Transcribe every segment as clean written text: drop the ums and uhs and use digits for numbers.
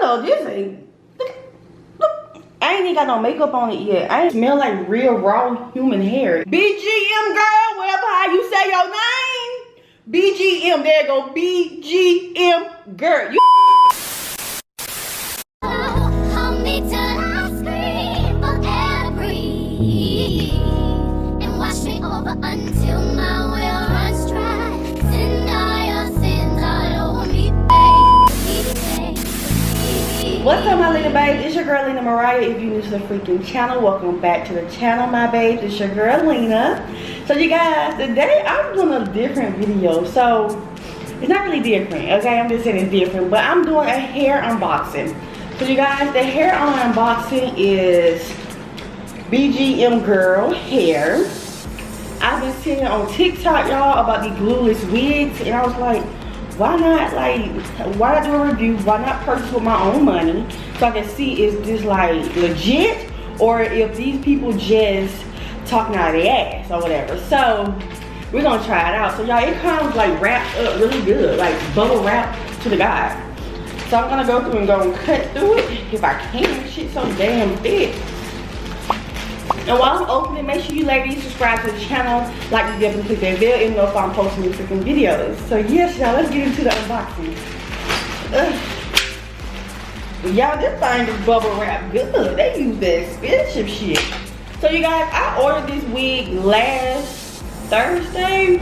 know, this ain't. I ain't even got no makeup on it yet. I smell like real raw human hair. BGM girl, whatever how you say your name. BGM, there you go. BGM girl. You until my will runs dry. Send all your sins all over me, baby. What's up, my little babes? It's your girl Lena Mariah. If you're new to the freaking channel, welcome back to the channel, my babes. It's your girl Lena. So you guys, today I'm doing a different video. So it's not really different, okay? I'm just saying it's different, but I'm doing a hair unboxing. So you guys, the hair I'm unboxing is BGMGirl hair. I've been seeing on TikTok, y'all, about the glueless wigs, and I was like, why not do a review? Why not purchase with my own money so I can see is this like legit or if these people just talking out of their ass or whatever. So we're gonna try it out. So y'all, it comes like wrapped up really good, like bubble wrap to the guy. So I'm gonna go through and go and cut through it if I can. Shit's so damn thick. And while I'm opening, make sure you ladies subscribe to the channel, like the video, and click that bell, even know if I'm posting new freaking videos. So yes, y'all, let's get into the unboxing. Y'all, this thing is bubble wrap good. They use the expensive shit. So you guys, I ordered this wig last Thursday.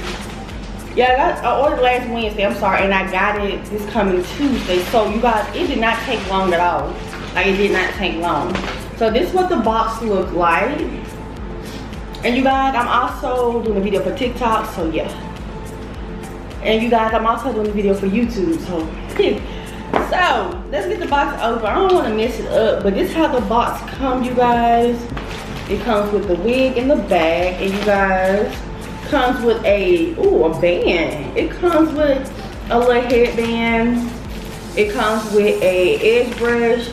Yeah, I ordered last Wednesday, I'm sorry, and I got it this coming Tuesday. So you guys, it did not take long at all. Like, it did not take long. So this is what the box looked like. And you guys, I'm also doing a video for TikTok, so yeah. And you guys, I'm also doing a video for YouTube, so. So, let's get the box open. I don't want to mess it up, but this is how the box comes, you guys. It comes with the wig in the bag, and you guys, comes with a band. It comes with a little headband. It comes with a edge brush.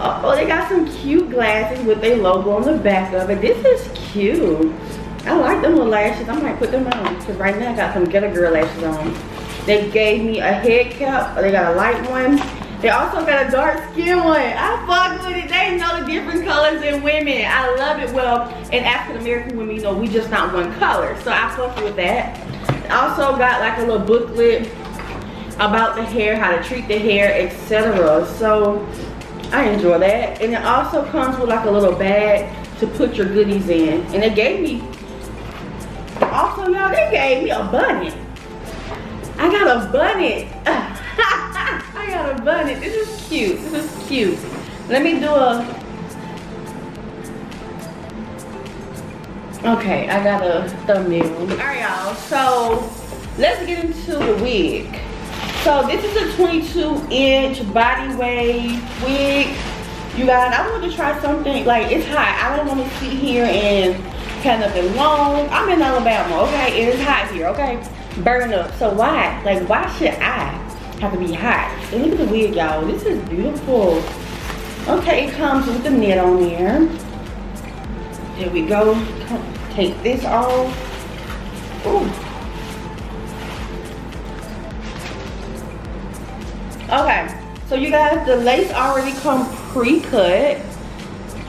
Oh, they got some cute glasses with their logo on the back of it. This is cute. I like them little lashes. I might put them on because right now I got some Ghetto Girl lashes on. They gave me a head cap. They got a light one. They also got a dark skin one. I fuck with it. They know the different colors in women. I love it. Well, in African American women, you know, we just not one color. So I fuck with that. I also got like a little booklet about the hair, how to treat the hair, etc. So I enjoy that. And it also comes with like a little bag to put your goodies in. And they gave me, also y'all, they gave me a bunny. I got a bunny. I got a bunny. This is cute. This is cute. Let me do a, okay, I got a thumbnail. Alright y'all, so let's get into the wig. So this is a 22-inch body wave wig. You guys, I want to try something, like it's hot. I don't want to sit here and have nothing long. I'm in Alabama, okay? It is hot here, okay? Burn up. So why? Like, why should I have to be hot? And look at the wig, y'all. This is beautiful. Okay, it comes with the net on there. There we go. Take this off. Ooh. Okay, so you guys, the lace already come pre-cut.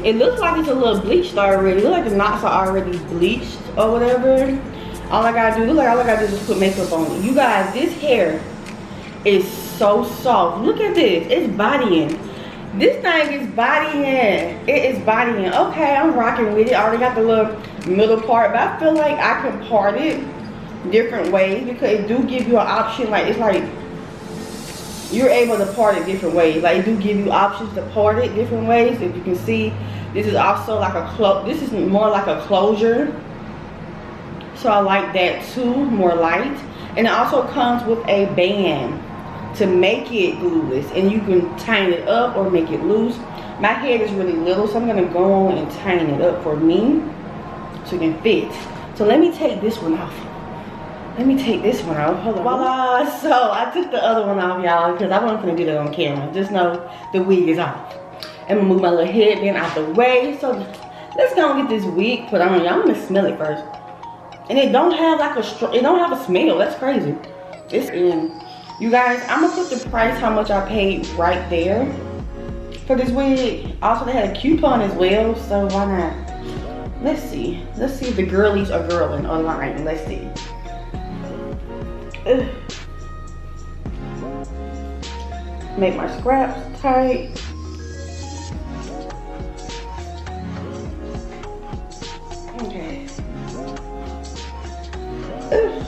It looks like it's a little bleached already. It looks like the knots are already bleached or whatever. All I gotta do is just put makeup on it. You guys, this hair is so soft. Look at this, it's bodying. This thing is bodying. It is bodying. Okay, I'm rocking with it. I already got the little middle part, but I feel like I can part it different ways because it do give you an option. Like, it's like, you're able to part it different ways. Like, it do give you options to part it different ways. If you can see, this is also like a this is more like a closure. So I like that too, more light. And it also comes with a band to make it glueless. And you can tighten it up or make it loose. My head is really little, so I'm gonna go on and tighten it up for me so it can fit. So let me take this one off. Let me take this one off. Hold on. Voila. So I took the other one off, y'all, because I wasn't gonna do that on camera. Just know the wig is off. I'm gonna move my little headband out the way. So let's go and get this wig put on. Y'all, I'm gonna smell it first. And it don't have like a smell. That's crazy. It's in. You guys, I'm gonna put the price, how much I paid right there. for this wig. Also, they had a coupon as well, so why not? Let's see if the girlies are girling online. Let's see. Ugh. Make my scraps tight. Okay. Ugh.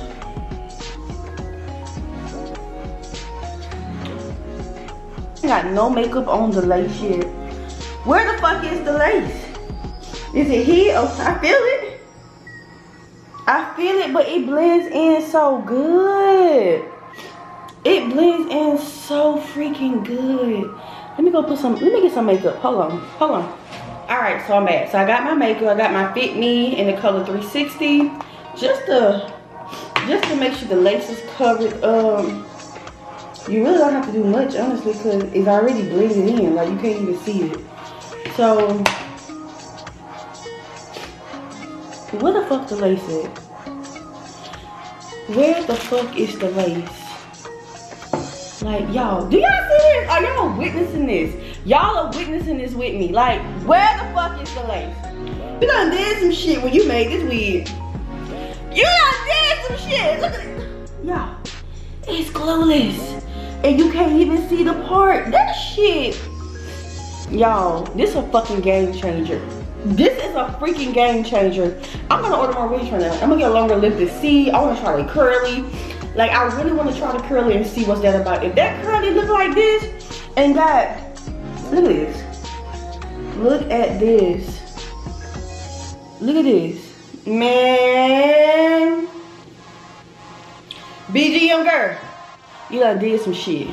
I got no makeup on the lace yet. Where the fuck is the lace? Is it here? Oh, I feel it. I feel it, but it blends in so good. It blends in so freaking good. Let me get some makeup. Hold on. Alright, so I'm back. So I got my makeup. I got my Fit Me in the color 360. Just to make sure the lace is covered. You really don't have to do much, honestly, because it's already blended in. Like, you can't even see it. So, where the fuck the lace at? Where the fuck is the lace? Like, y'all, do y'all see this? Are y'all witnessing this? Y'all are witnessing this with me. Like, where the fuck is the lace? You done did some shit when you made this wig. You done did some shit. Look at it. Y'all, it's glueless. And you can't even see the part. That shit. Y'all, this is a fucking game changer. This is a freaking game changer. I'm gonna order my wigs right now. I'm gonna get a longer lip to see. I wanna try the curly. Like, I really wanna try the curly and see what's that about. If that curly look like this and got, look at this. Look at this. Look at this. Man. BGMGirl. You done did some shit.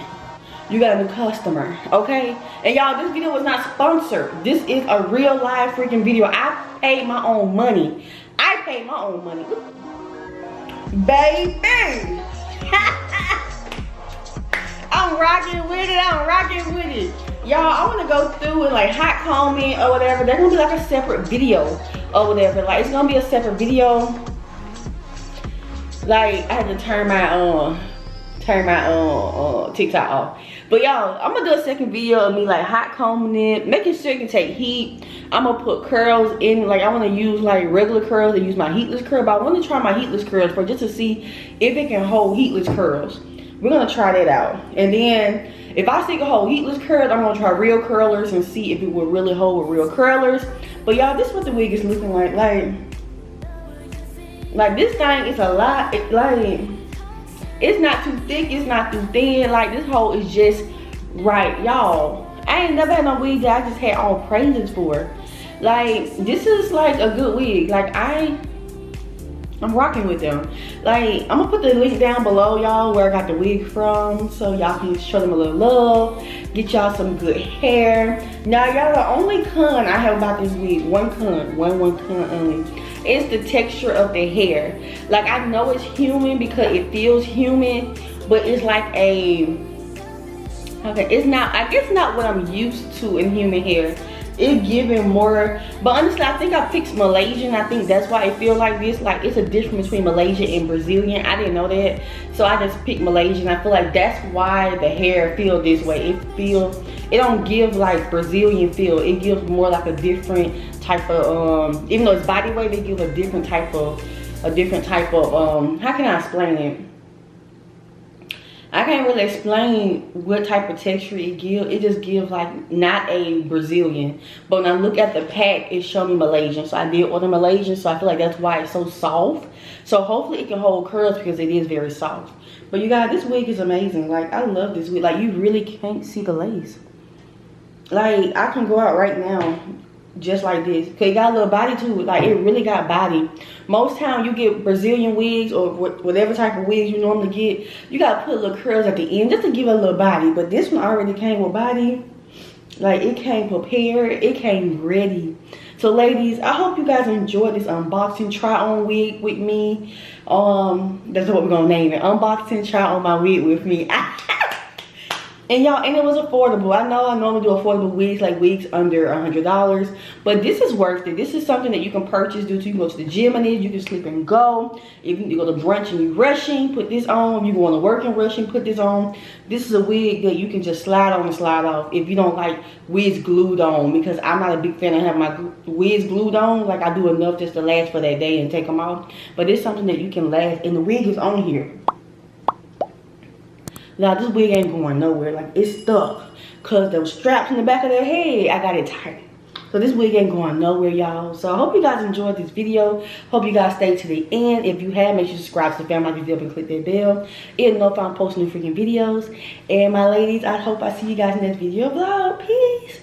You got a new customer, okay? And y'all, this video was not sponsored. This is a real live freaking video. I paid my own money. Baby. I'm rocking with it. Y'all, I want to go through and like hot comment or whatever. There's gonna be like a separate video or whatever. Like, it's gonna be a separate video. Like, I had to turn my TikTok off. But y'all, I'm gonna do a second video of me like hot combing it, making sure it can take heat. I'm gonna put curls in, like I wanna use like regular curls and use my heatless curl, but I wanna try my heatless curls first just to see if it can hold heatless curls. We're gonna try that out. And then if I see it can hold heatless curls, I'm gonna try real curlers and see if it will really hold with real curlers. But y'all, this is what the wig is looking like. Like this thing is a lot. It's not too thick, it's not too thin. Like, this whole is just right, y'all. I ain't never had no wig that I just had all praises for. Like, this is like a good wig. Like, I'm rocking with them. Like, I'm gonna put the link down below, y'all, where I got the wig from, so y'all can show them a little love, get y'all some good hair. Now, y'all, the only con I have about this wig, one con only, is the texture of the hair. Like, I know it's human because it feels human, but it's like a, okay, it's not, I guess not what I'm used to in human hair. It's giving more, but honestly, I think I picked Malaysian. I think that's why it feels like this. Like, it's a difference between Malaysian and Brazilian. I didn't know that, so I just picked Malaysian. I feel like that's why the hair feel this way. It don't give like Brazilian feel. It gives more like a different type of even though it's body weight, they give a different type of how can I explain it? I can't really explain what type of texture it gives. It just gives like not a Brazilian. But when I look at the pack, it showed me Malaysian. So I did order Malaysian, so I feel like that's why it's so soft. So hopefully it can hold curls because it is very soft. But you guys, this wig is amazing. Like, I love this wig. Like, you really can't see the lace. Like, I can go out right now just like this, because it got a little body to it. Like, it really got body. Most time you get Brazilian wigs or whatever type of wigs you normally get, you gotta put little curls at the end just to give it a little body. But this one already came with body. Like, it came prepared, it came ready. So ladies, I hope you guys enjoyed this unboxing try on wig with me. That's what we're gonna name it, unboxing try on my wig with me. And y'all, and it was affordable. I know I normally do affordable wigs, like wigs under $100, but this is worth it. This is something that you can purchase due to, you can go to the gym in it, you can sleep and go. If you go to brunch and you rushing, put this on. If you going to work and rushing, put this on. This is a wig that you can just slide on and slide off if you don't like wigs glued on, because I'm not a big fan of having my wigs glued on. Like, I do enough just to last for that day and take them off. But it's something that you can last, and the wig is on here. Now this wig ain't going nowhere. Like, it's stuck because those straps in the back of their head, I got it tight. So this wig ain't going nowhere, y'all. So I hope you guys enjoyed this video. Hope you guys stay to the end. If you have, make sure you subscribe to the family like you did and click that bell. It'll know if I'm posting new freaking videos. And my ladies, I hope I see you guys in this video vlog. Peace.